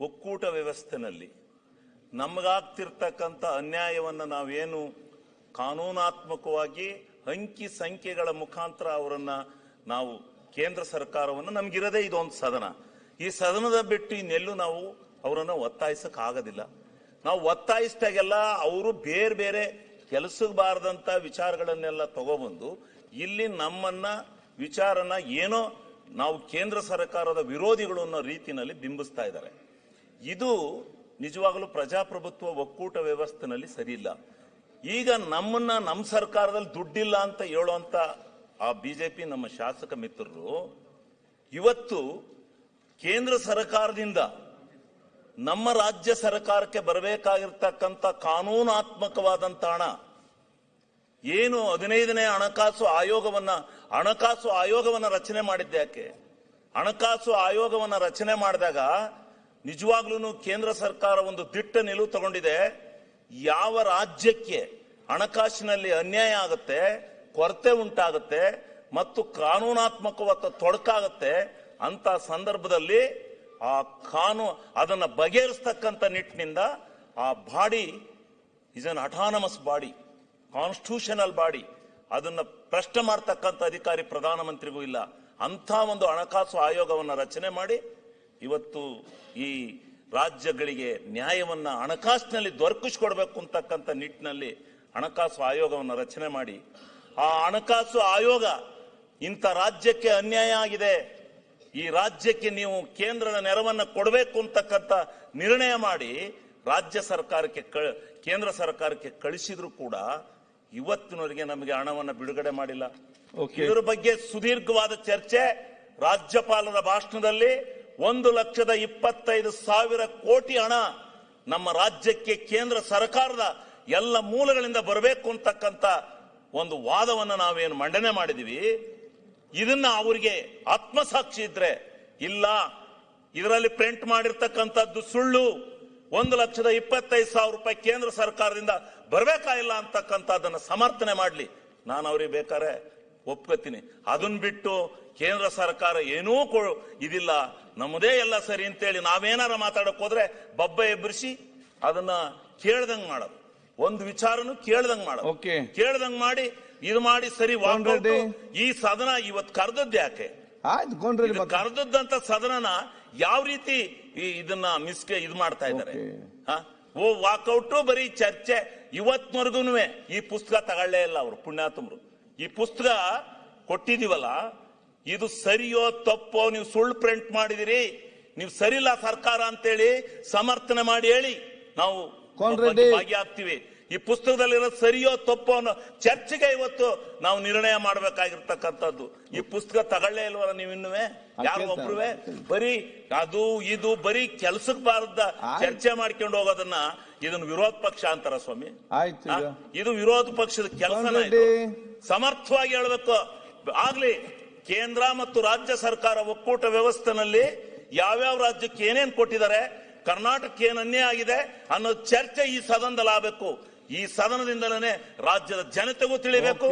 ಒಕ್ಕೂಟ ವ್ಯವಸ್ಥೆನಲ್ಲಿ ನಮಗಾಗ್ತಿರ್ತಕ್ಕಂಥ ಅನ್ಯಾಯವನ್ನು ನಾವೇನು ಕಾನೂನಾತ್ಮಕವಾಗಿ ಅಂಕಿ ಸಂಖ್ಯೆಗಳ ಮುಖಾಂತರ ಅವರನ್ನ ನಾವು ಕೇಂದ್ರ ಸರ್ಕಾರವನ್ನು ನಮಗಿರದೇ ಇದೊಂದು ಸದನ, ಈ ಸದನದ ಬಿಟ್ಟು ಇನ್ನೆಲ್ಲೂ ನಾವು ಅವರನ್ನು ಒತ್ತಾಯಿಸಕ್ ಆಗೋದಿಲ್ಲ. ನಾವು ಒತ್ತಾಯಿಸಿದಾಗೆಲ್ಲ ಅವರು ಬೇರೆ ಬೇರೆ ಕೆಲಸಕ್ಕೆ ಬಾರದಂತ ವಿಚಾರಗಳನ್ನೆಲ್ಲ ತಗೊಬಂದು ಇಲ್ಲಿ ನಮ್ಮನ್ನ ವಿಚಾರನ ಏನೋ ನಾವು ಕೇಂದ್ರ ಸರ್ಕಾರದ ವಿರೋಧಿಗಳು ಅನ್ನೋ ರೀತಿಯಲ್ಲಿ ಬಿಂಬಿಸ್ತಾ ಇದ್ದಾರೆ. ಇದು ನಿಜವಾಗಲೂ ಪ್ರಜಾಪ್ರಭುತ್ವ ಒಕ್ಕೂಟ ವ್ಯವಸ್ಥೆನಲ್ಲಿ ಸರಿ ಇಲ್ಲ. ಈಗ ನಮ್ಮ ಸರ್ಕಾರದಲ್ಲಿ ದುಡ್ಡಿಲ್ಲ ಅಂತ ಹೇಳುವಂತ ಆ ಬಿಜೆಪಿ ನಮ್ಮ ಶಾಸಕ ಮಿತ್ರರು ಇವತ್ತು ಕೇಂದ್ರ ಸರ್ಕಾರದಿಂದ ನಮ್ಮ ರಾಜ್ಯ ಸರ್ಕಾರಕ್ಕೆ ಬರಬೇಕಾಗಿರ್ತಕ್ಕಂಥ ಕಾನೂನಾತ್ಮಕವಾದಂತ ಹಣ ಏನು 15ನೇ ಹಣಕಾಸು ಆಯೋಗವನ್ನ ರಚನೆ ಮಾಡಿದ್ದೆ ಯಾಕೆ? ಹಣಕಾಸು ಆಯೋಗವನ್ನ ರಚನೆ ಮಾಡಿದಾಗ ನಿಜವಾಗ್ಲೂ ಕೇಂದ್ರ ಸರ್ಕಾರ ಒಂದು ದಿಟ್ಟ ನಿಲುವು ತಗೊಂಡಿದೆ. ಯಾವ ರಾಜ್ಯಕ್ಕೆ ಹಣಕಾಸಿನಲ್ಲಿ ಅನ್ಯಾಯ ಆಗುತ್ತೆ, ಕೊರತೆ ಉಂಟಾಗುತ್ತೆ ಮತ್ತು ಕಾನೂನಾತ್ಮಕವಾದ ತೊಡಕಾಗುತ್ತೆ ಅಂತ ಸಂದರ್ಭದಲ್ಲಿ ಆ ಅದನ್ನ ಬಗೆಹರಿಸ್ತಕ್ಕಂಥ ನಿಟ್ಟಿನಿಂದ ಆ body is an autonomous body, constitutional body. ಅದನ್ನ ಪ್ರಶ್ನೆ ಮಾಡ್ತಕ್ಕಂಥ ಅಧಿಕಾರಿ ಪ್ರಧಾನಮಂತ್ರಿಗೂ ಇಲ್ಲ. ಅಂತ ಒಂದು ಹಣಕಾಸು ಆಯೋಗವನ್ನು ರಚನೆ ಮಾಡಿ ಇವತ್ತು ಈ ರಾಜ್ಯಗಳಿಗೆ ನ್ಯಾಯವನ್ನ ಹಣಕಾಸಿನಲ್ಲಿ ದೊರಕಿಸಿಕೊಡ್ಬೇಕು ಅಂತಕ್ಕಂಥ ನಿಟ್ಟಿನಲ್ಲಿ ಹಣಕಾಸು ಆಯೋಗವನ್ನು ರಚನೆ ಮಾಡಿ ಆ ಹಣಕಾಸು ಆಯೋಗ ಇಂಥ ರಾಜ್ಯಕ್ಕೆ ಅನ್ಯಾಯ ಆಗಿದೆ, ಈ ರಾಜ್ಯಕ್ಕೆ ನೀವು ಕೇಂದ್ರದ ನೆರವನ್ನ ಕೊಡಬೇಕು ಅಂತಕ್ಕಂಥ ನಿರ್ಣಯ ಮಾಡಿ ರಾಜ್ಯ ಸರ್ಕಾರಕ್ಕೆ ಕೇಂದ್ರ ಸರ್ಕಾರಕ್ಕೆ ಕಳಿಸಿದ್ರು ಕೂಡ ಇವತ್ತಿನವರೆಗೆ ನಮಗೆ ಹಣವನ್ನು ಬಿಡುಗಡೆ ಮಾಡಿಲ್ಲ. ಇದರ ಬಗ್ಗೆ ಸುದೀರ್ಘವಾದ ಚರ್ಚೆ ರಾಜ್ಯಪಾಲರ ಭಾಷಣದಲ್ಲಿ 1,25,000 ಕೋಟಿ ಹಣ ನಮ್ಮ ರಾಜ್ಯಕ್ಕೆ ಕೇಂದ್ರ ಸರ್ಕಾರದ ಎಲ್ಲ ಮೂಲಗಳಿಂದ ಬರಬೇಕು ಅಂತಕ್ಕಂಥ ಒಂದು ವಾದವನ್ನು ನಾವೇನು ಮಂಡನೆ ಮಾಡಿದೀವಿ. ಇದನ್ನ ಅವರಿಗೆ ಆತ್ಮಸಾಕ್ಷಿ ಇದ್ರೆ ಇಲ್ಲ, ಇದರಲ್ಲಿ ಪ್ರಿಂಟ್ ಮಾಡಿರ್ತಕ್ಕಂಥದ್ದು ಸುಳ್ಳು, 1,25,000 ರೂಪಾಯಿ ಕೇಂದ್ರ ಸರ್ಕಾರದಿಂದ ಬರಬೇಕಾಗಿಲ್ಲ ಅಂತಕ್ಕಂಥದ್ದನ್ನ ಸಮರ್ಥನೆ ಮಾಡ್ಲಿ, ನಾನು ಅವ್ರಿಗೆ ಬೇಕಾದ್ರೆ ಒಪ್ಕೋತೀನಿ. ಅದನ್ನ ಬಿಟ್ಟು ಕೇಂದ್ರ ಸರ್ಕಾರ ಏನೂ ಇದಿಲ್ಲ, ನಮ್ಮದೇ ಎಲ್ಲ ಸರಿ ಅಂತೇಳಿ ನಾವೇನಾರ ಮಾತಾಡಕ್ ಹೋದ್ರೆ ಬಬ್ಬ ಎಬ್ಬರಿಸಿ ಅದನ್ನ ಕೇಳ್ದಂಗ್ ಮಾಡೋದು, ಒಂದು ವಿಚಾರನು ಕೇಳ್ದಂಗ್ ಮಾಡೋದು, ಕೇಳ್ದಂಗ್ ಮಾಡಿ ಇದು ಮಾಡಿ ಸರಿ ವಾಗ್ಬಿಟ್ಟು ಈ ಸದನ ಇವತ್ತು ಕರೆದದ್ದು ಯಾಕೆ? ಕರೆದದ್ದಂತ ಸದನನ ಯಾವ ರೀತಿ ಇದನ್ನ ಇದು ಮಾಡ್ತಾ ಇದ್ದಾರೆ? ವಾಕೌಟ್ ಬರೀ ಚರ್ಚೆ. ಇವತ್ವರೆಗೂ ಈ ಪುಸ್ತಕ ತಗೊಳ್ಳೇ ಇಲ್ಲ ಅವರು ಪುಣ್ಯಾತ್ಮರು. ಈ ಪುಸ್ತಕ ಕೊಟ್ಟಿದೀವಲ್ಲ, ಇದು ಸರಿಯೋ ತಪ್ಪೋ, ನೀವು ಸುಳ್ಳು ಪ್ರಿಂಟ್ ಮಾಡಿದಿರಿ, ನೀವು ಸರಿಲ್ಲ ಸರ್ಕಾರ ಅಂತೇಳಿ ಸಮರ್ಥನೆ ಮಾಡಿ ಹೇಳಿ, ನಾವು ಭಾಗಿಯಾಗ್ತೀವಿ. ಈ ಪುಸ್ತಕದಲ್ಲಿರೋ ಸರಿಯೋ ತಪ್ಪೋ ಅನ್ನೋ ಚರ್ಚೆಗೆ ಇವತ್ತು ನಾವು ನಿರ್ಣಯ ಮಾಡಬೇಕಾಗಿರ್ತಕ್ಕಂಥದ್ದು. ಈ ಪುಸ್ತಕ ತಗೊಳ್ಳೇ ಇಲ್ವಲ್ಲ ನೀವು ಇನ್ನುವೆ ಯಾರು ಒಬ್ರುವೆ? ಬರೀ ಅದು ಇದು ಬರೀ ಕೆಲ್ಸಕ್ಕೆ ಬಾರದ ಚರ್ಚೆ ಮಾಡ್ಕೊಂಡು ಹೋಗೋದನ್ನ ಇದನ್ನು ವಿರೋಧ ಪಕ್ಷ ಅಂತಾರ ಸ್ವಾಮಿ? ಇದು ವಿರೋಧ ಪಕ್ಷದ ಕೆಲಸನ. ಸಮರ್ಥವಾಗಿ ಹೇಳ್ಬೇಕು. ಆಗ್ಲಿ ಕೇಂದ್ರ ಮತ್ತು ರಾಜ್ಯ ಸರ್ಕಾರ ಒಕ್ಕೂಟ ವ್ಯವಸ್ಥೆನಲ್ಲಿ ಯಾವ್ಯಾವ ರಾಜ್ಯಕ್ಕೆ ಏನೇನ್ ಕೊಟ್ಟಿದ್ದಾರೆ, ಕರ್ನಾಟಕಕ್ಕೆ ಏನ್ ಅನ್ಯಾಯ ಆಗಿದೆ ಅನ್ನೋ ಚರ್ಚೆ ಈ ಸದನದಲ್ಲಿ ಆಗಬೇಕು. ಈ ಸದನದಿಂದಲೇ ರಾಜ್ಯದ ಜನತೆಗೂ ತಿಳಿಬೇಕು.